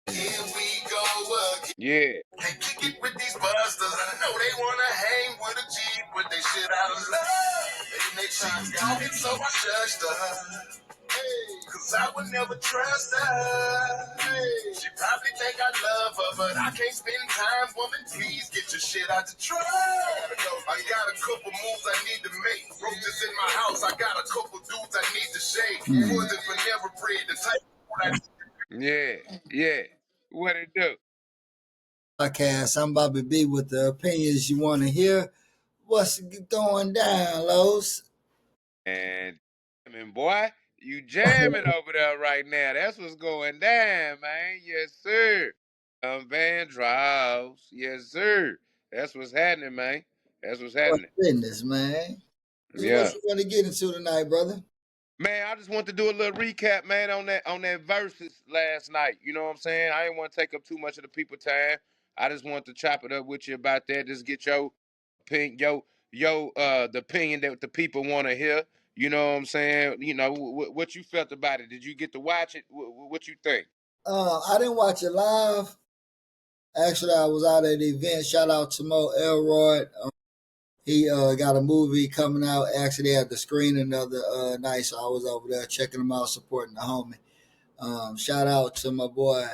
Here we go again. Yeah. Can't kick it with these busters. I know they wanna hang with a G, but they shit out of love. And they trying to got it, so I judged her. Hey, cause I would never trust her. Hey, she probably think I love her, but I can't spend time. Woman, please get your shit out the truck. I got a couple moves I need to make. Roaches in my house, I got a couple dudes I need to shake. More than for never bread, the type of Yeah. What it do? podcast. I'm Bobby B with the opinions you want to hear. What's going down, Los? And boy, you jamming over there right now. That's what's going down, man. Yes, sir. Van Draws. Yes, sir. That's what's happening, man. That's what's What happening. business, man? What Yeah. you want to get into tonight, brother? Man, I just want to do a little recap, man, on that verses last night. You know what I'm saying? I didn't want to take up too much of the people time. I just want to chop it up with you about that. Just get your opinion, the opinion that the people want to hear. You know what I'm saying? You know what you felt about it. Did you get to watch it? What you think? I didn't watch it live. Actually, I was out at the event. Shout out to Mo Elroy. He got a movie coming out actually at the screening the other night, so I was over there checking him out, supporting the homie. Shout out to my boy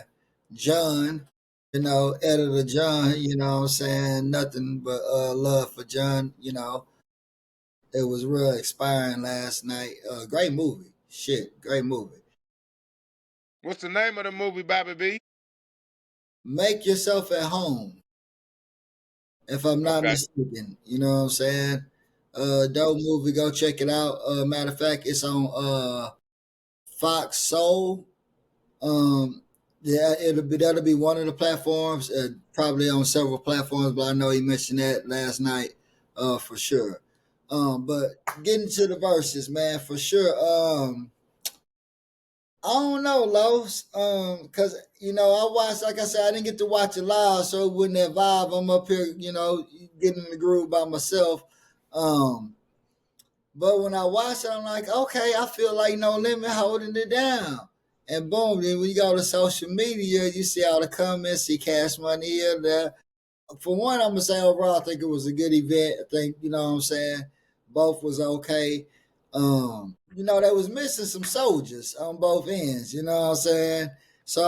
John, editor John, you know what I'm saying? Nothing but love for John, It was real inspiring last night. Great movie. Shit, great movie. What's the name of the movie, Bobby B? Make yourself at home, if I'm not Okay. mistaken. You know what I'm saying? Dope movie, go check it out. Matter of fact, it's on Fox Soul. Um, yeah, that'll be one of the platforms. Probably on several platforms, but I know he mentioned that last night, for sure. But getting to the verses, man, for sure. I don't know, Los. Cause I watched, like I said, I didn't get to watch it live, so it wouldn't have vibe. I'm up here, getting in the groove by myself. Um, but when I watch it, I'm like, okay, I feel like No Limit holding it down. And boom, then when you go to social media, you see all the comments, see Cash Money here, there. For one, I'm gonna say overall, I think it was a good event. I think, you know what I'm saying, both was okay. They was missing some soldiers on both ends, you know what I'm saying? So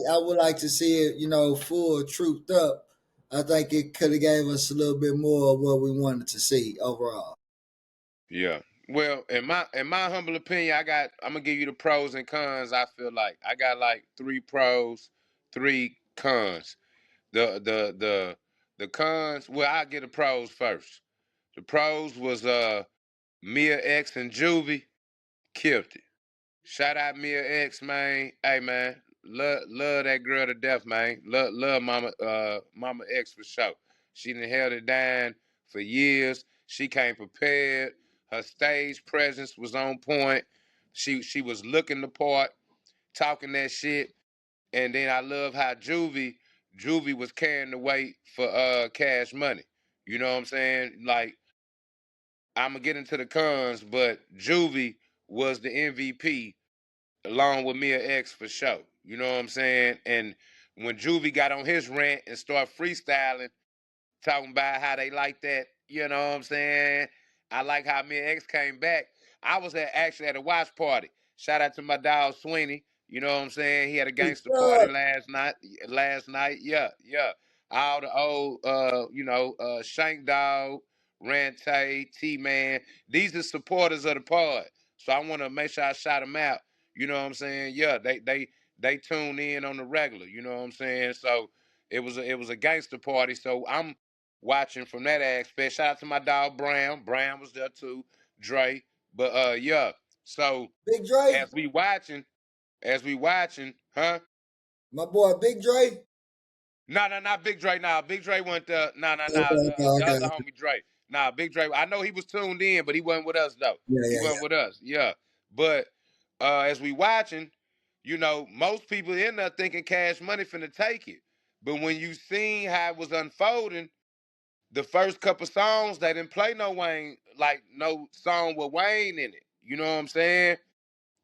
I would like to see it, full trooped up. I think it could have gave us a little bit more of what we wanted to see overall. Yeah. Well, in my humble opinion, I'm gonna give you the pros and cons. I feel like I got like three pros, three cons. The cons. Well, I get the pros first. The pros was Mia X and Juvie killed it. Shout out Mia X, man. Hey man, love that girl to death, man. Love Mama X for sure. She done held it down for years. She came prepared. Her stage presence was on point. She was looking the part, talking that shit. And then I love how Juvie was carrying the weight for Cash Money. You know what I'm saying? Like, I'm gonna get into the cons, but Juvie was the MVP along with Mia X for sure. You know what I'm saying? And when Juvie got on his rant and started freestyling, talking about how they like that, you know what I'm saying? I like how Mia X came back. I was actually at a watch party. Shout out to my dog Sweeney. You know what I'm saying? He had a gangster party Good. last night. Yeah. All the old Shank Dog, Rante, T Man. These are supporters of the pod. So I want to make sure I shout them out. You know what I'm saying? Yeah, they tune in on the regular. You know what I'm saying? So it was a gangster party. So I'm watching from that aspect. Shout out to my dog Brown. Brown was there too. Dre. But yeah. So Big Dre, as we watching, huh? my boy Big Dre. No, not Big Dre. Nah, Big Dre went to Okay, the okay, other okay. homie Dre. Nah, Big Dre. I know he was tuned in, but he wasn't with us though. Yeah, He yeah, wasn't with us. Yeah. But as we watching, most people in there thinking Cash Money finna take it. But when you seen how it was unfolding, the first couple songs they didn't play no Wayne, like no song with Wayne in it. You know what I'm saying?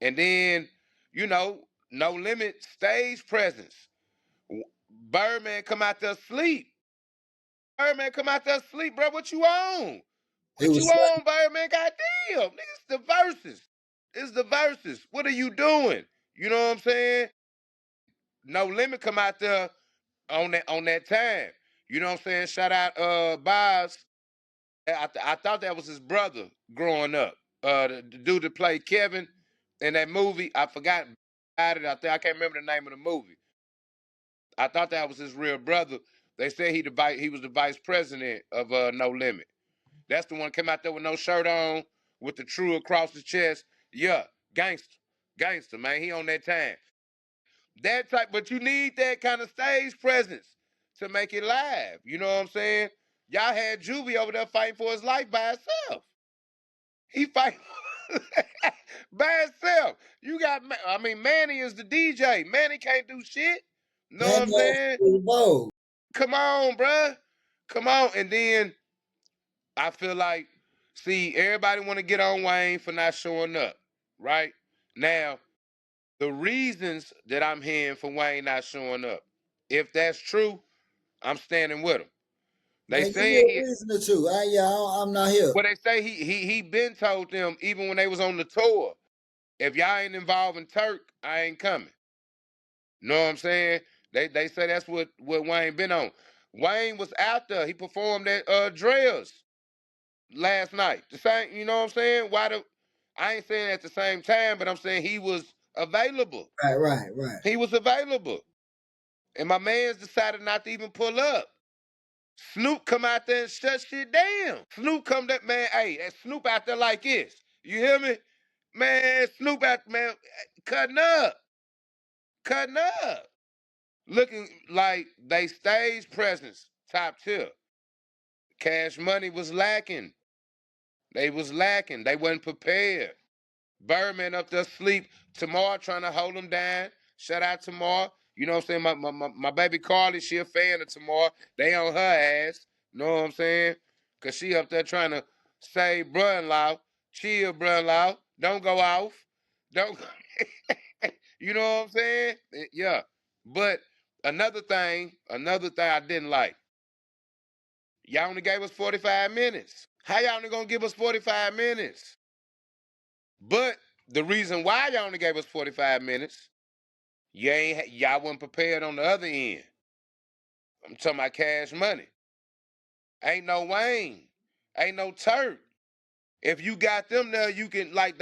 And then, No Limit stage presence. Birdman come out there sleep. Birdman come out there sleep, bro. What you on? It What you was on, Birdman? Goddamn, nigga, it's the verses. It's the verses. What are you doing? You know what I'm saying? No Limit come out there on that time. You know what I'm saying? Shout out Boz. I thought that was his brother growing up. The dude that played Kevin in that movie. I forgot about it. I can't remember the name of the movie. I thought that was his real brother. They said he was the vice president of No Limit. That's the one came out there with no shirt on, with the true across his chest. Yeah, gangster, gangster, man. He on that time. That type, but you need that kind of stage presence to make it live. You know what I'm saying? Y'all had Juvie over there fighting for his life by himself. He fight by himself. You got, I mean, Manny is the DJ. Manny can't do shit. Know what man I'm saying? bold. Come on, bruh. Come on. And then I feel like, see, everybody want to get on Wayne for not showing up, right? Now, the reasons that I'm hearing for Wayne not showing up, if that's true, I'm standing with him. They Man, give me saying a he, reason or two. I'm not here. well, they say he been told them even when they was on the tour, if y'all ain't involved in Turk, I ain't coming. Know what I'm saying? They say that's what Wayne been on. Wayne was out there. He performed at Drell's last night. The same, you know what I'm saying? I ain't saying at the same time, but I'm saying he was available. Right. He was available. And my man's decided not to even pull up. Snoop come out there and shut shit down. Snoop come that man, hey, that Snoop out there like this. You hear me? Man, Snoop out, man, cutting up. Cutting up. Looking like they stage presence, top tier. Cash Money was lacking. They was lacking. They wasn't prepared. Birdman up there asleep. Tamar trying to hold him down. Shout out Tamar. You know what I'm saying? My baby Carly, she a fan of Tamar. They on her ass. Know what I'm saying? Cause she up there trying to save brother-in-law. Chill, brother-in-law. Don't go off. Don't you know what I'm saying? Yeah. But another thing I didn't like. Y'all only gave us 45 minutes. How y'all only gonna give us 45 minutes? But the reason why y'all only gave us 45 minutes, y'all wasn't prepared on the other end. I'm talking about Cash Money. Ain't no Wayne. Ain't no Turk. If you got them there, you can like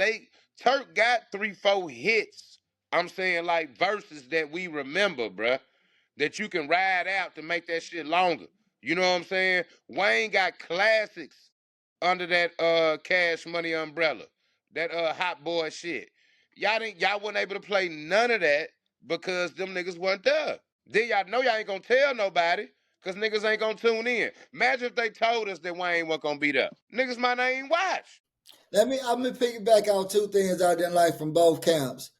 Turk got 3, 4 hits. I'm saying like verses that we remember, bruh. That you can ride out to make that shit longer. You know what I'm saying? Wayne got classics under that Cash Money umbrella. That hot boy shit. Y'all wasn't able to play none of that because them niggas wasn't there. Then y'all know y'all ain't gonna tell nobody because niggas ain't gonna tune in. Imagine if they told us that Wayne wasn't gonna beat up. Niggas might not even watch. I'm gonna piggyback on two things I didn't like from both camps.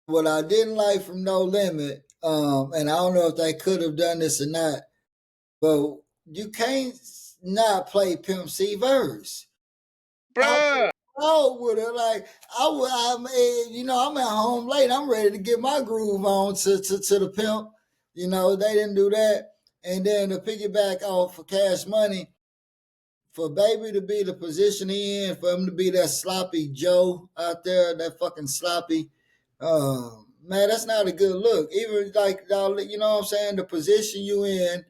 What I didn't like from No Limit, and I don't know if they could have done this or not, but you can't not play Pimp C verse. I Bruh. roll with it. Like I'm at home late. I'm ready to get my groove on to the pimp. They didn't do that. And then to piggyback off for Cash Money, for Baby to be the position he in, for him to be that sloppy Joe out there, that fucking sloppy, man, that's not a good look. Even like, you know what I'm saying, the position you in,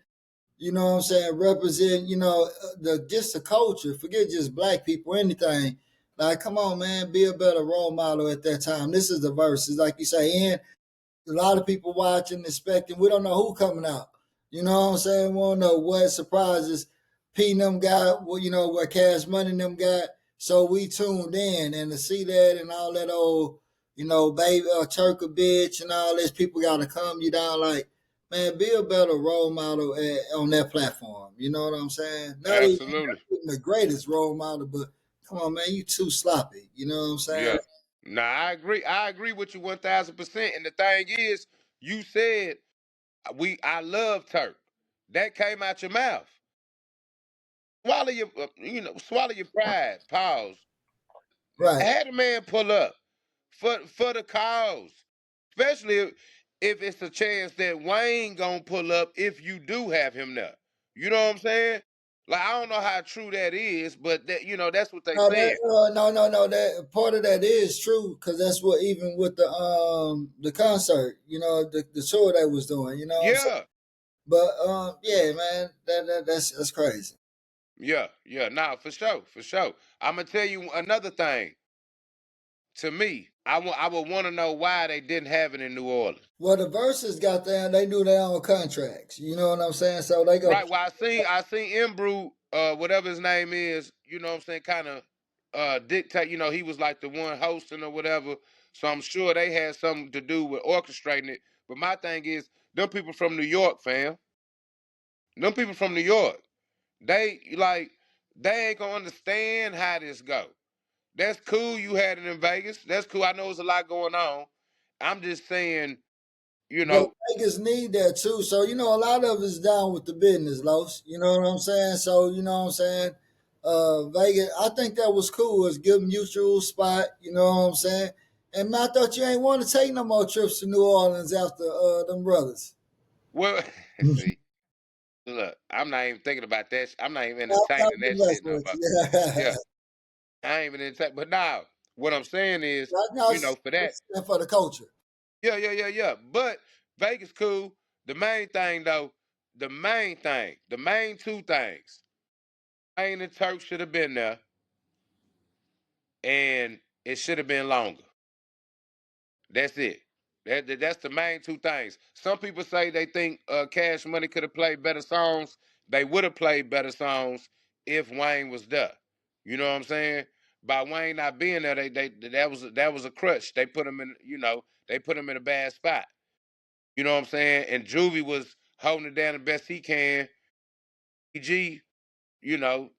you know what I'm saying, represent, just the culture. Forget just black people, anything. Like, come on, man, be a better role model at that time. This is the verses, like you say, and a lot of people watching, expecting. We don't know who coming out. You know what I'm saying? We don't know what surprises P and them got, what Cash Money and them got. So we tuned in, and to see that and all that old, baby, Turka bitch and all this, people got to calm you down. Like, man, be a better role model on that platform. You know what I'm saying? Absolutely. Not even the greatest role model, but come on, man, you too sloppy. You know what I'm saying? Yeah. Nah, I agree. I agree with you 1,000%. And the thing is, you said I love Turk. That came out your mouth. Swallow your pride. Pause. Right. Had a man pull up for the cause, especially. if it's a chance that Wayne gonna pull up if you do have him there. You know what I'm saying? Like I don't know how true that is, but that that's what they No, that saying. no. That part of that is true because that's what even with the concert, the tour they was doing. You know what I'm saying? Yeah, But yeah, man, that's crazy. yeah. Nah, for sure, for sure. I'm gonna tell you another thing. To me, I would want to know why they didn't have it in New Orleans. Well, the verses got there, and they do their own contracts. You know what I'm saying? So they go. Right. Well, I seen Embrew, whatever his name is, you know what I'm saying, kind of dictate, he was like the one hosting or whatever. So I'm sure they had something to do with orchestrating it. But my thing is, them people from New York, fam. Them people from New York. They ain't gonna understand how this go. That's cool you had it in Vegas. That's cool. I know there's a lot going on. I'm just saying, you But know, Vegas need that too. So a lot of it's down with the business, Los. You know what I'm saying? So what I'm saying. Vegas, I think that was cool. It's good mutual spot. You know what I'm saying? And man, I thought you ain't want to take no more trips to New Orleans after them brothers. well, see, look, I'm not even thinking about that. I'm not even I'm entertaining that messing shit no with more. you. Yeah. Yeah, I ain't even entertaining. But now, what I'm saying is, Right now, for that, it's for the culture. yeah. But Vegas cool. The main thing though, the main two things, Wayne and Turk should have been there, and it should have been longer. That's it. That's the main two things. Some people say they think Cash Money could have played better songs. They would have played better songs if Wayne was there. You know what I'm saying? By Wayne not being there, they that was a crutch. They put him in, they put him in a bad spot. You know what I'm saying? And Juvie was holding it down the best he can. EG, you know,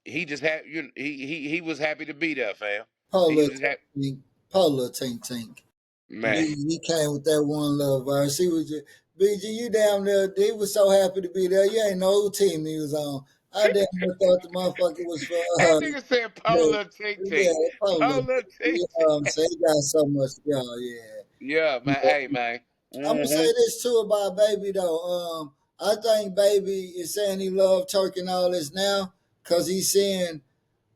he just had he was happy to be there, fam. He Polar was just happy, tink, Polar tink tink. man. He came with that one love verse. He was just, BG, you down there. He was so happy to be there. You ain't know who team he was on. I damn near thought the motherfucker was for That nigga said yeah, Polar Tink yeah, Tink. Polar. Polar Tink You Tink. know what I'm saying? He got so much, yeah. Yeah, man. Yeah. Hey, man. I'm gonna say Mm-hmm. this too about Baby though. I think Baby is saying he loved Turk and all this now because he's seeing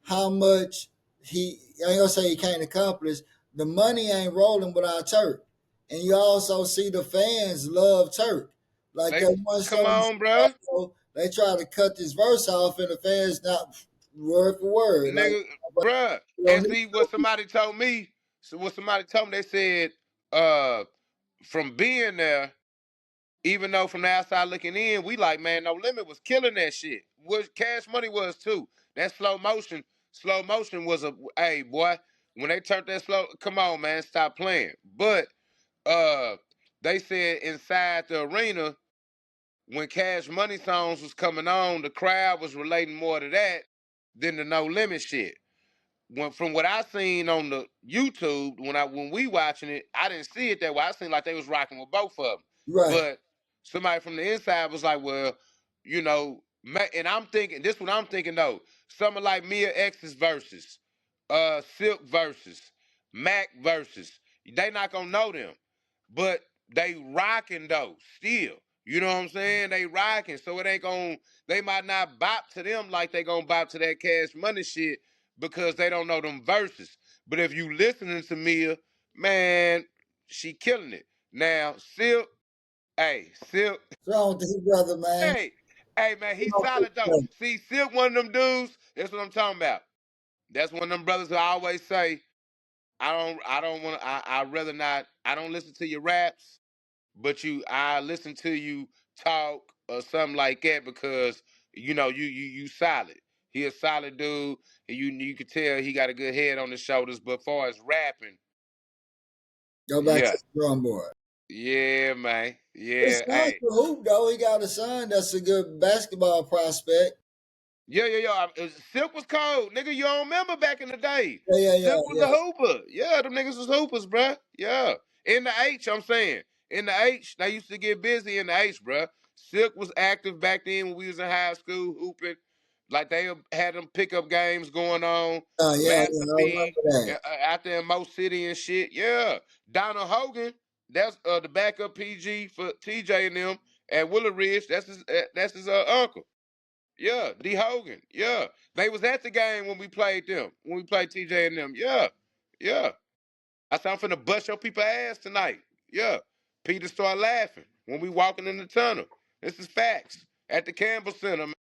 how much I ain't gonna say he can't accomplish. The money ain't rolling without Turk. And you also see the fans love Turk. Like They that one come song, on, bro. they try to cut this verse off and the fans not word for word. Like, Nigga, but bruh. you don't And need see what somebody told me. So what somebody told me, they said, uh, from being there, even though from the outside looking in, we like, man, No Limit was killing that shit. What Cash Money was too. That slow motion was hey boy, when they turned that slow, come on, man, stop playing. But uh they said inside the arena, when Cash Money songs was coming on, the crowd was relating more to that than the No Limit shit. From what I seen on the YouTube, when we watching it, I didn't see it that way. I seen like they was rocking with both of them. right, But somebody from the inside was like, well, and I'm thinking this. What I'm thinking though, something like Mia X's verses, Silk verses, Mac verses. They not gonna know them, but they rocking though still. You know what I'm saying? They rocking, so it ain't gonna. They might not bop to them like they gonna bop to that Cash Money shit because they don't know them verses. But if you listening to Mia, man, she killing it. Now, Silk, Silk, what's wrong with this brother, man? hey, hey, man, he's solid though. See, Silk, one of them dudes. That's what I'm talking about. That's one of them brothers who I always say, I don't want to. I rather not. I don't listen to your raps, but I listen to you talk or something like that because you solid. He a solid dude, and you can tell he got a good head on his shoulders. But far as rapping, Go back to yeah, the drum board. yeah, man, His yeah, son hey, can hoop though. He got a son that's a good basketball prospect. yeah. Silk was cold, nigga. You don't remember back in the day? Yeah. Silk was a hooper. Yeah, them niggas was hoopers, bruh. Yeah, in the H, I'm saying in the H, they used to get busy in the H, bruh. Silk was active back then when we was in high school hooping. Like they had them pickup games going on. Yeah. Master I remember P that. out there in Mo City and shit. Yeah, Donald Hogan. That's the backup PG for TJ and them at Willow Ridge. That's his uncle. Yeah, D Hogan. Yeah, they was at the game when we played them. When we played TJ and them. Yeah, yeah. I said I'm finna bust your people ass tonight. Yeah. Peter started laughing when we walking in the tunnel. This is facts at the Campbell Center. Man.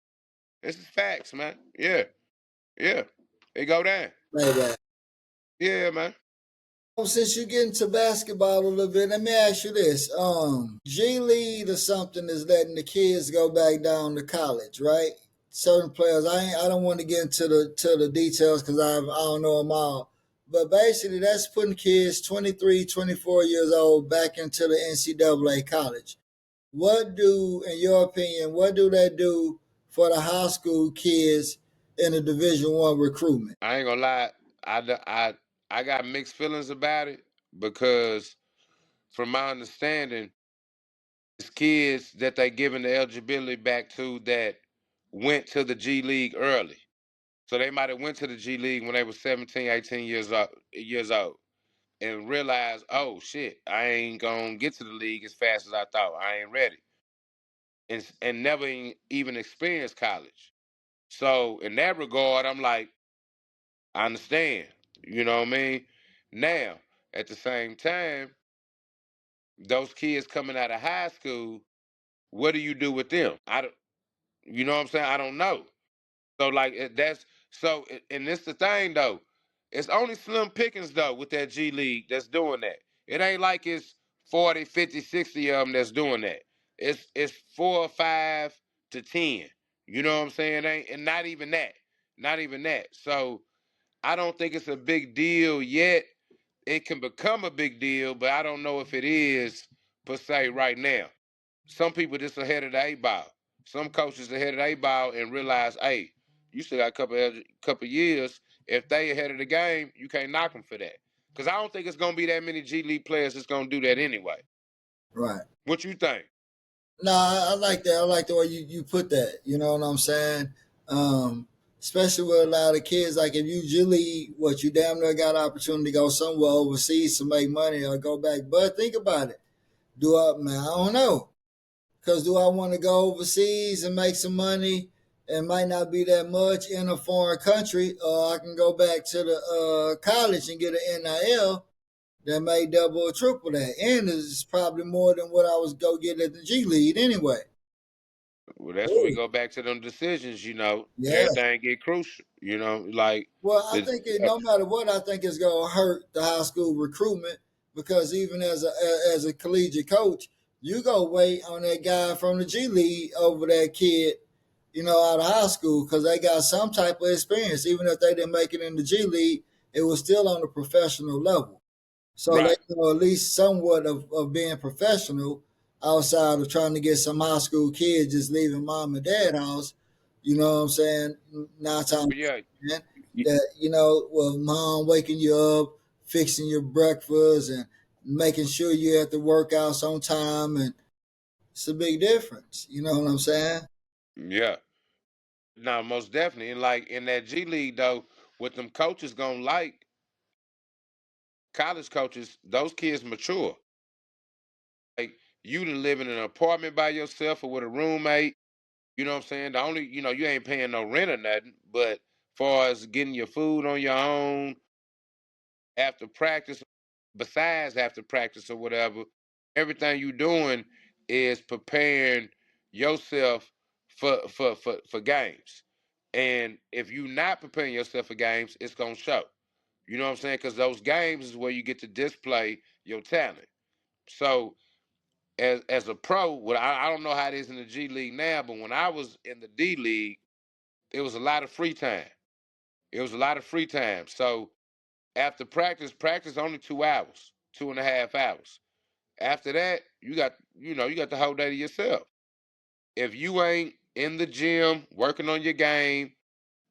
This is facts, man. Yeah, yeah. It go down. Like that. Yeah, man. Since you get into basketball a little bit, let me ask you this. G League or something is letting the kids go back down to college, right? Certain players, I don't want to get into the details because I don't know them all. But basically, that's putting kids 23, 24 years old back into the NCAA college. What do, in your opinion, what do they do for the high school kids in the Division One recruitment? I ain't gonna lie. I got mixed feelings about it because, from my understanding, it's kids that they giving the eligibility back to that went to the G League early. So they might have went to the G League when they were 17, 18 years old and realized, oh shit, I ain't gonna get to the league as fast as I thought. I ain't ready. And never even experienced college. So in that regard, I'm like, I understand. You know what I mean? Now, at the same time, those kids coming out of high school, what do you do with them? I don't, you know what I'm saying? I don't know. So like that's so, and this the thing though. It's only slim pickings though with that G League that's doing that. It ain't like it's 40, 50, 60 of them that's doing that. It's 4 or 5 to 10. You know what I'm saying? Ain't and not even that. Not even that. So I don't think it's a big deal yet. It can become a big deal, but I don't know if it is per se right now. Some people just ahead of the eight ball. Some coaches ahead of the eight ball and realize, hey, you still got a couple years. If they ahead of the game, you can't knock them for that. Because I don't think it's gonna be that many G League players that's gonna do that anyway. Right. What you think? No, I like that. I like the way you put that. You know what I'm saying? Especially with a lot of kids, like if you really, what you damn near got an opportunity to go somewhere overseas to make money or go back. But think about it. Do I, man, I don't know. Because do I want to go overseas and make some money? It might not be that much in a foreign country, or I can go back to the college and get an NIL that may double or triple that. And it's probably more than what I was go get at the G League anyway. Well, that's where we go back to them decisions. Yeah. Everything get crucial. Like Well, I the think no matter what, I think it's going to hurt the high school recruitment because even as a collegiate coach, you go wait on that guy from the G League over that kid, out of high school because they got some type of experience. Even if they didn't make it in the G League, it was still on the professional level. So they right. know at least somewhat of being professional outside of trying to get some high school kids just leaving mom and dad house. You know what I'm saying? 9 times But yeah, man, y- that well, mom waking you up, fixing your breakfast, and making sure you're at the workouts on time, and it's a big difference. You know what I'm saying? yeah. No, most definitely. And like in that G League though, what them coaches gonna like, college coaches, those kids mature. Like you done live in an apartment by yourself or with a roommate. You know what I'm saying? The only, you ain't paying no rent or nothing, but far as getting your food on your own after practice, besides after practice or whatever, everything you doing is preparing yourself for games. And if you not preparing yourself for games, it's gonna show. You know what I'm saying? Because those games is where you get to display your talent. So as a pro, well, I don't know how it is in the G League now, but when I was in the D League, it was a lot of free time. It was a lot of free time. So after practice only 2 hours, 2.5 hours. After that, you got the whole day to yourself. If you ain't in the gym working on your game,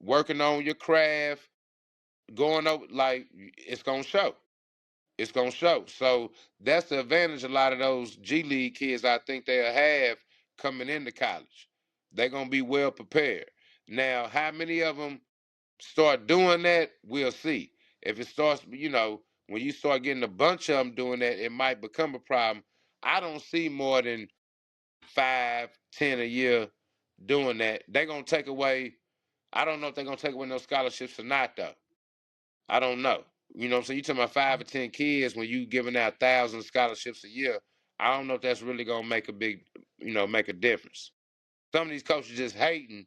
working on your craft, going over like it's gonna show. It's gonna show. So that's the advantage a lot of those G League kids I think they'll have coming into college. They're gonna be well prepared. Now, how many of them start doing that, we'll see. If it starts, When you start getting a bunch of them doing that, it might become a problem. I don't see more than 5, 10 a year doing that. They're gonna take away. I don't know if they're gonna take away no scholarships or not though. I don't know. You know what I'm saying? You talking about 5 or 10 kids when you giving out thousands of scholarships a year. I don't know if that's really gonna make a big, make a difference. Some of these coaches just hating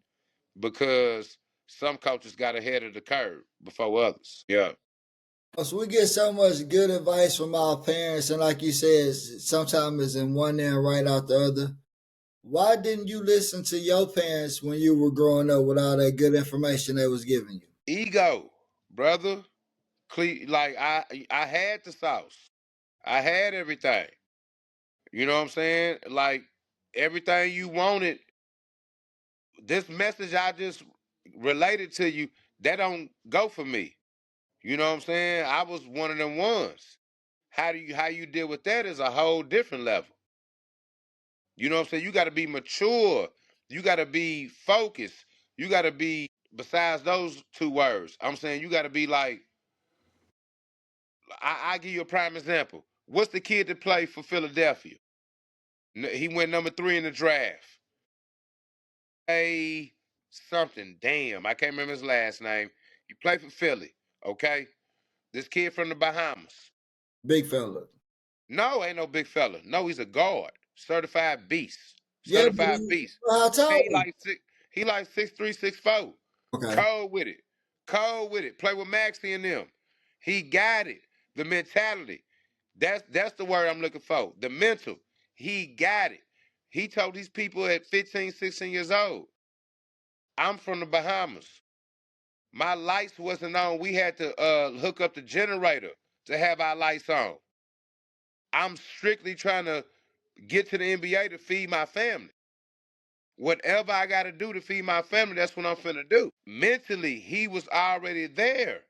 because some coaches got ahead of the curve before others. Yeah. So we get so much good advice from our parents, and like you said, sometimes it's in one ear and right out the other. Why didn't you listen to your parents when you were growing up with all that good information they was giving you? Ego, brother. Like I had the sauce. I had everything. You know what I'm saying? Like everything you wanted. This message I just related to you, that don't go for me. You know what I'm saying? I was one of them ones. How you deal with that is a whole different level. You know what I'm saying? You got to be mature. You got to be focused. You got to be besides those two words. I'm saying you got to be like I give you a prime example. What's the kid that played for Philadelphia? He went number 3 in the draft. A something. Damn, I can't remember his last name. He played for Philly. Okay, this kid from the Bahamas. Big fella. No, ain't no big fella. No, he's a guard, certified beast, Yeah, but certified beast. how Man, tall he is like six. He like 6'3", 6'4". he? Okay. Cold with it. Cold with it. Play with Maxie and them. He got it. The mentality. That's the word I'm looking for. The mental. He got it. He told these people at 15, 16 years old, I'm from the Bahamas. My lights wasn't on. We had to hook up the generator to have our lights on. I'm strictly trying to get to the NBA to feed my family. Whatever I got to do to feed my family, that's what I'm finna do. Mentally, he was already there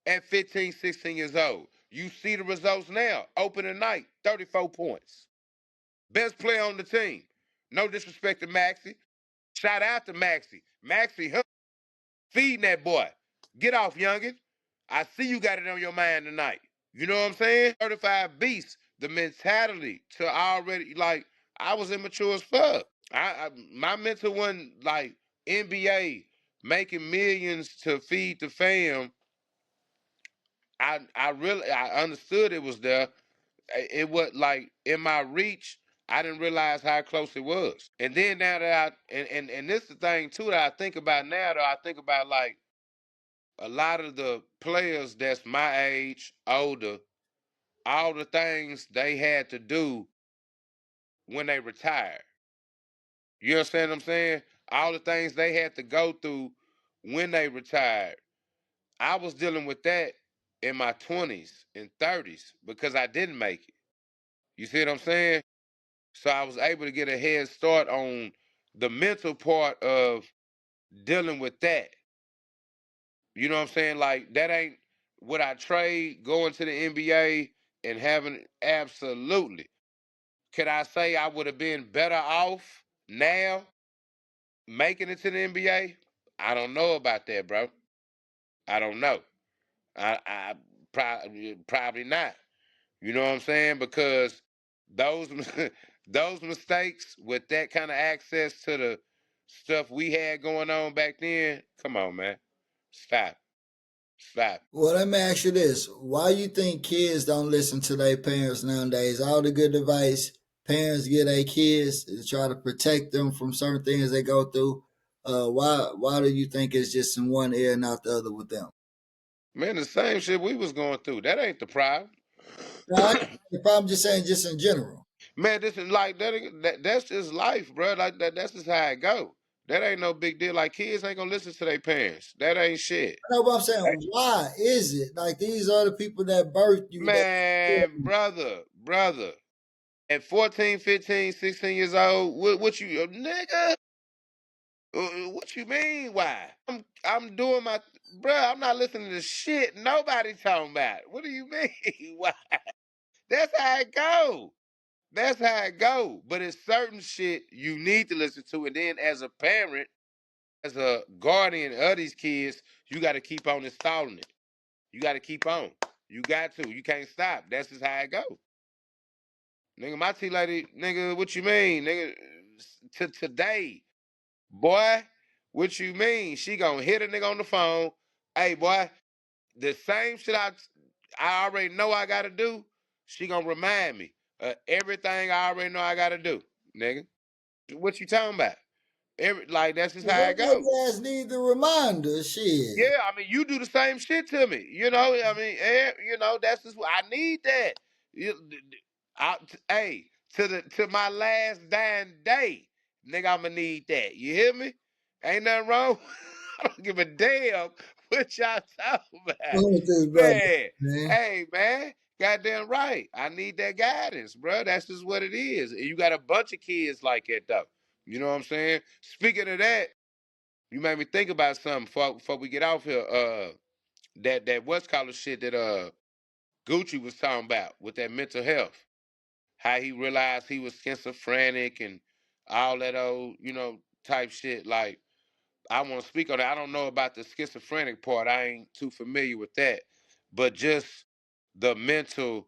at 15, 16 years old. You see the results now. Opening night, 34 points. Best player on the team. No disrespect to Maxie. Shout out to Maxie. Maxie, feeding that boy. Get off, youngin. I see you got it on your mind tonight. You know what I'm saying? Certified beast. The mentality to already like I was immature as fuck. My mental wasn't like NBA making millions to feed the fam. I understood it was there. It was like in my reach. I didn't realize how close it was. And then now that and this is the thing too that I think about now though, I think about like a lot of the players that's my age, older, all the things they had to do when they retired. You understand what I'm saying? All the things they had to go through when they retired. I was dealing with that in my 20s and 30s because I didn't make it. You see what I'm saying? So I was able to get a head start on the mental part of dealing with that. You know what I'm saying? Like that ain't would I trade going to the NBA and having absolutely. Could I say I would have been better off now making it to the NBA? I don't know about that, bro. I don't know. I probably not. You know what I'm saying? Because those those mistakes with that kind of access to the stuff we had going on back then. Come on, man. Stop. Stop. Well, let me ask you this: why you think kids don't listen to their parents nowadays? All the good advice parents give their kids to try to protect them from certain things they go through. Why do you think it's just in one ear and not the other with them? Man, the same shit we was going through. That ain't the problem. Now, if I'm just saying, just in general. Man, this is like that's just life, bro. Like that's just how it go. That ain't no big deal. Like kids ain't gonna listen to their parents. That ain't shit. I know what I'm saying. Why is it like these are the people that birthed you? That Man, brother. At 14, 15, 16 years old, what you nigga? What you mean? Why? I'm doing my bruh. I'm not listening to shit nobody talking about. What do you mean? Why? That's how it go. That's how it go. But it's certain shit you need to listen to, and then as a parent, as a guardian of these kids, you got to keep on installing it. You got to keep on. You got to. You can't stop. That's just how it go. Nigga, my T lady, nigga, what you mean? Nigga, to today, boy, what you mean? She gonna hit a nigga on the phone. Hey, boy, the same shit I already know I gotta do, she gonna remind me of everything I already know I gotta do, nigga. What you talking about? Like that's just how Well, it that go. nigga ass need the reminder, shit. Yeah, I mean, you do the same shit to me. You know, I mean, that's just what I need that. Hey, to my last dying day, nigga, I'ma need that. You hear me? Ain't nothing wrong. I don't give a damn what y'all talking about, What's this, brother, man. man? Hey, man, goddamn right. I need that guidance, bro. That's just what it is. And you got a bunch of kids like that, though. You know what I'm saying? Speaking of that. You made me think about something before we get off here. That what's called shit that Gucci was talking about with that mental health. How he realized he was schizophrenic and all that old, type shit. Like I want to speak on that. I don't know about the schizophrenic part. I ain't too familiar with that. But just the mental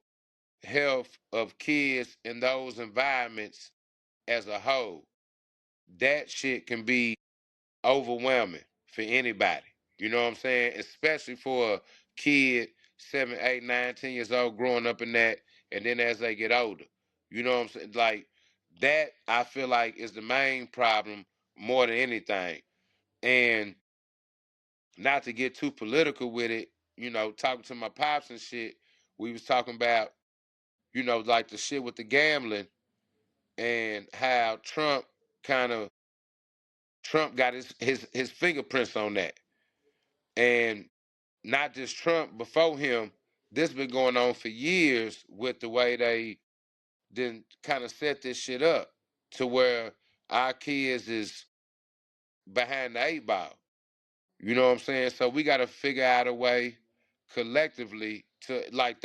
health of kids in those environments as a whole. That shit can be overwhelming for anybody. You know what I'm saying? Especially for a kid, 7, 8, 9, 10 years old, growing up in that, and then as they get older. You know what I'm saying? Like that, I feel like is the main problem more than anything. And not to get too political with it, talking to my pops and shit, we was talking about, like the shit with the gambling and how Trump got his fingerprints on that. And not just Trump before him, this been going on for years with the way they then kind of set this shit up to where our kids is behind the eight ball. You know what I'm saying? So we got to figure out a way collectively to like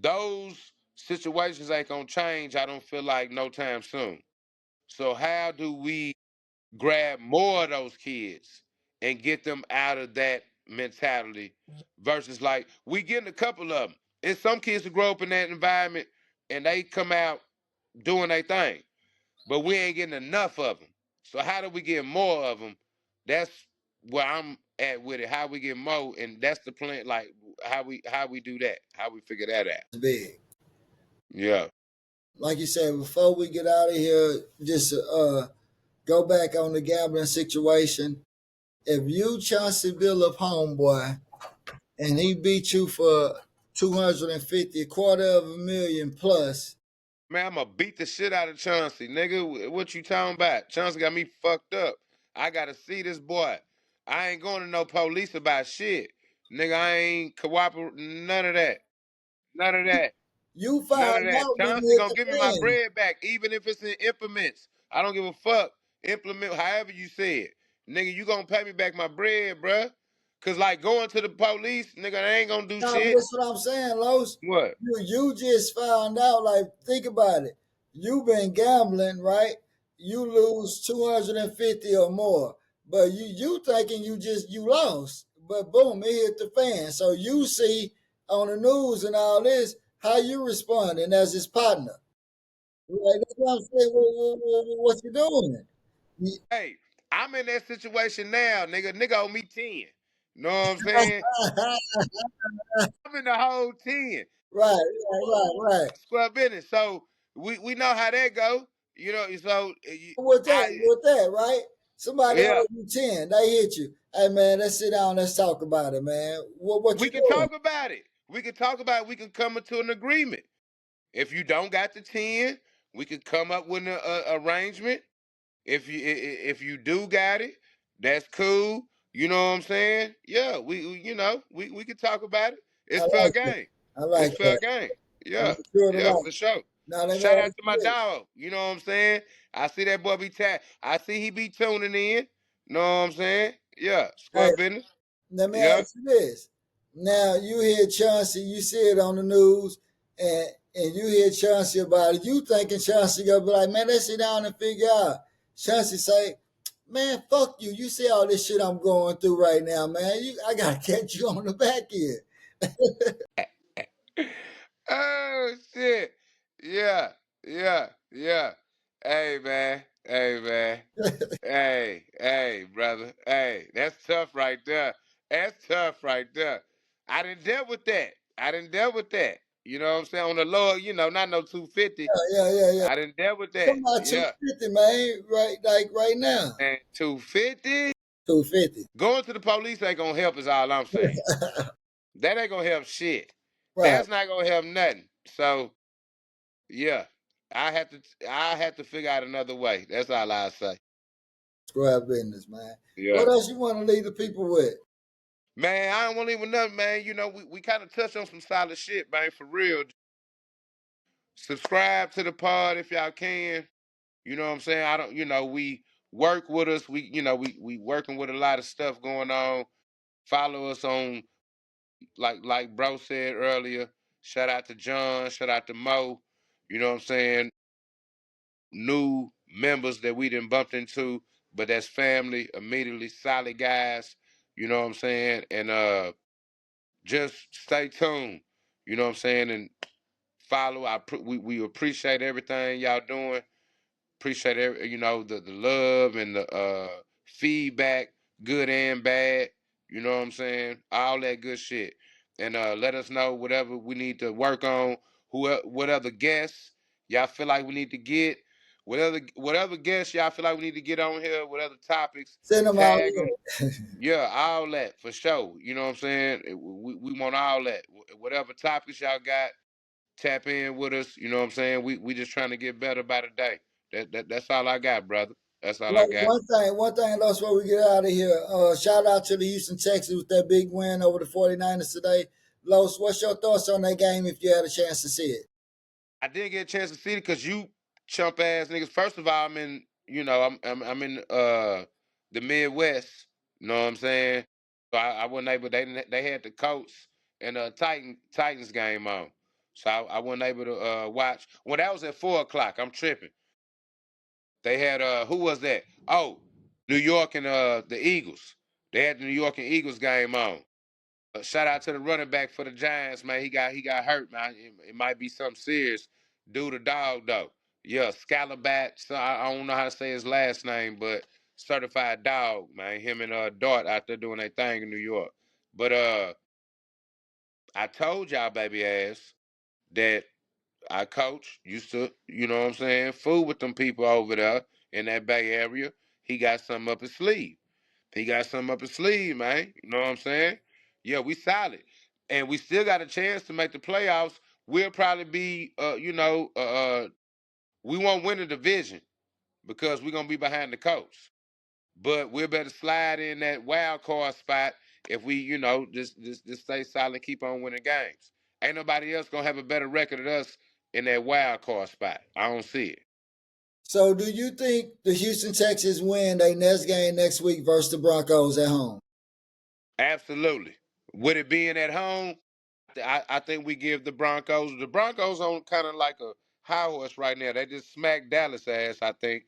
those situations ain't gonna change. I don't feel like no time soon. So how do we grab more of those kids and get them out of that mentality versus like we getting a couple of them. And some kids who grow up in that environment and they come out doing their thing, but we ain't getting enough of them. So how do we get more of them? That's where I'm at with it. How we get more, and that's the plan. Like how we do that. How we figure that out. It's big. Yeah. Like you said, before we get out of here, just go back on the gambling situation. If you Chauncey Billup homeboy and he beat you for 250, a quarter of a million plus, Man, I'm gonna beat the shit out of Chauncey, nigga. What you talking about? Chauncey got me fucked up. I gotta see this boy. I ain't going to no police about shit, nigga. I ain't cooperating. None of that. None of that. you None found of that. out when Chauncey you hit gonna the give me my fan. bread back, even if it's in implements. I don't give a fuck. Implement however you say it, nigga. You gonna pay me back my bread, bruh. Cause like going to the police, nigga, they ain't gonna do Now, shit. that's what I'm saying, Los. What? You just found out, like, think about it. You've been gambling, right? You lose 250 or more. But you thinking you lost. But boom, it hit the fan. So you see on the news and all this, how you responding as his partner. Right? That's what I'm saying. What you doing? Hey, I'm in that situation now, nigga. Nigga owe me 10. You know what I'm saying? I'm in the whole 10. Right. Square business. So we know how that go. So With that, right? Somebody yeah. owes you 10, they hit you. Hey man, let's sit down, let's talk about it, man. What We you can doing? talk about it. We can talk about it. We can come into an agreement. If you don't got the 10, we can come up with an arrangement. If you do got it, that's cool. You know what I'm saying? Yeah, we can talk about it. I It's fair like that. game. I It's like fair that. game. I'm Yeah, sure to yeah, like. for sure. Now let me Shout out ask to my you this. dog. You know what I'm saying? I see that boy be tapped. I see he be tuning in. Know what I'm saying? Yeah, Hey, square business. let me Yeah. ask you this. Now you hear Chauncey, you see it on the news, and you hear Chauncey about it. You thinking Chauncey gonna be like, man, let's sit down and figure out. Chauncey say, man, fuck you. You see all this shit I'm going through right now, man. I gotta catch you on the back end. Oh shit. Yeah, yeah. Hey man. Hey man. Hey, brother. Hey, that's tough right there. That's tough right there. I didn't deal with that. I didn't deal with that. You know what I'm saying? On the lower, not no 250. Yeah. I didn't deal with that. Come about Yeah. 250, man. Right, like right now. And 250? 250. Going to the police ain't gonna help is all I'm saying. That ain't gonna help shit. Right. That's not gonna help nothing. So yeah. I have to figure out another way. That's all I say. Square business, man. Yeah. What else you want to leave the people with? Man, I don't want to leave nothing, man. We kind of touched on some solid shit, man, for real. Subscribe to the pod if y'all can. You know what I'm saying? I don't, we work with us. We working with a lot of stuff going on. Follow us on like bro said earlier. Shout out to John, shout out to Mo. You know what I'm saying? New members that we didn't bumped into, but that's family, immediately solid guys. You know what I'm saying? And just stay tuned. You know what I'm saying? And follow. We appreciate everything y'all doing. Appreciate the love and the feedback, good and bad. You know what I'm saying? All that good shit. And let us know whatever we need to work on. Whatever guests y'all feel like we need to get. Whatever guests y'all feel like we need to get on here. Whatever topics, Send them out tag them. here. Yeah, all that for sure. You know what I'm saying? We want all that. Whatever topics y'all got, tap in with us. You know what I'm saying? We just trying to get better by the day. That's all I got, brother. That's all I Look, got. one thing, Los, before we get out of here, shout out to the Houston Texans with that big win over the 49ers today. Los, what's your thoughts on that game if you had a chance to see it? I didn't get a chance to see it because you chump ass niggas. First of all, I'm in the Midwest. You know what I'm saying? So I wasn't able. They had the Colts and Titans game on, so I wasn't able to watch. Well, that was at 4 o'clock. I'm tripping. They had who was that? Oh, New York and the Eagles. They had the New York and Eagles game on. Shout out to the running back for the Giants, man. He got hurt, man. It might be something serious. Dude, the dog though. Yeah, Scalabat. So I don't know how to say his last name, but certified dog, man. Him and Dart out there doing their thing in New York. But I told y'all, baby ass, that I coach used to, you know what I'm saying, fool with them people over there in that Bay Area. He got something up his sleeve. He got something up his sleeve, man. You know what I'm saying? Yeah, we solid. And we still got a chance to make the playoffs. We'll probably be we won't win the division because we're gonna be behind the coach. But we'll better slide in that wild card spot if we, just stay solid, keep on winning games. Ain't nobody else gonna have a better record than us in that wild card spot. I don't see it. So, do you think the Houston Texans win their next game next week versus the Broncos at home? Absolutely. With it being at home, I think we give the Broncos. The Broncos on kind of like a high horse right now. They just smacked Dallas ass, I think,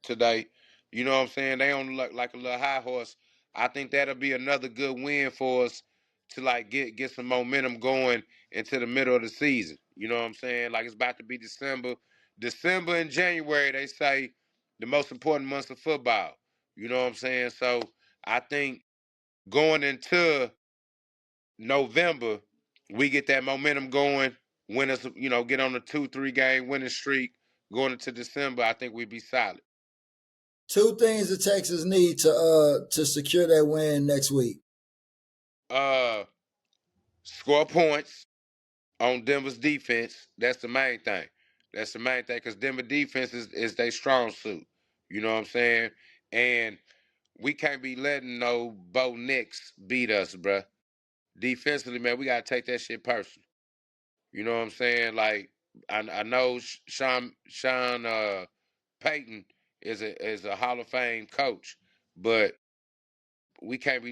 today. You know what I'm saying? They on like a little high horse. I think that'll be another good win for us to like get some momentum going into the middle of the season. You know what I'm saying? Like it's about to be December. December and January, they say the most important months of football. You know what I'm saying? So I think going into November, we get that momentum going. Win us, get on a 2-3 game winning streak. Going into December, I think we'd be solid. Two things the Texans need to secure that win next week. Uh, Score points on Denver's defense. That's the main thing. That's the main thing because Denver defense is their strong suit. You know what I'm saying? And we can't be letting no Bo Nix beat us, bruh. Defensively, man, we gotta take that shit personal. You know what I'm saying? Like I know Sean Payton is a Hall of Fame coach, but we can't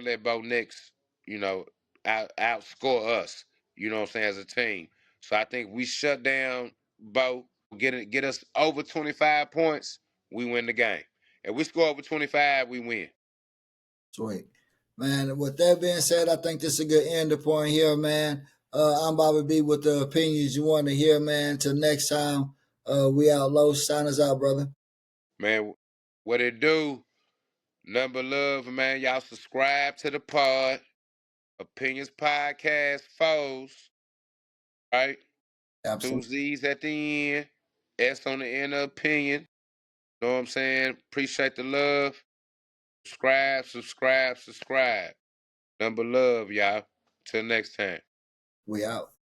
let Bo Nix, you know, outscore us. You know what I'm saying, as a team. So I think we shut down Bo, get us over 25 points, we win the game. If we score over 25, we win. Sweet. Man, with that being said, I think this is a good end point here, man. I'm Bobby B with the opinions you want to hear, man. Till next time, we out low. Sign us out, brother. Man, what it do? Number love, man. Y'all subscribe to the pod. Opinions Podcast foes. Right? Two Absolutely. Z's at the end. S on the end of opinion. Know what I'm saying? Appreciate the love. Subscribe, subscribe, subscribe. Number love, y'all. Till next time. We out.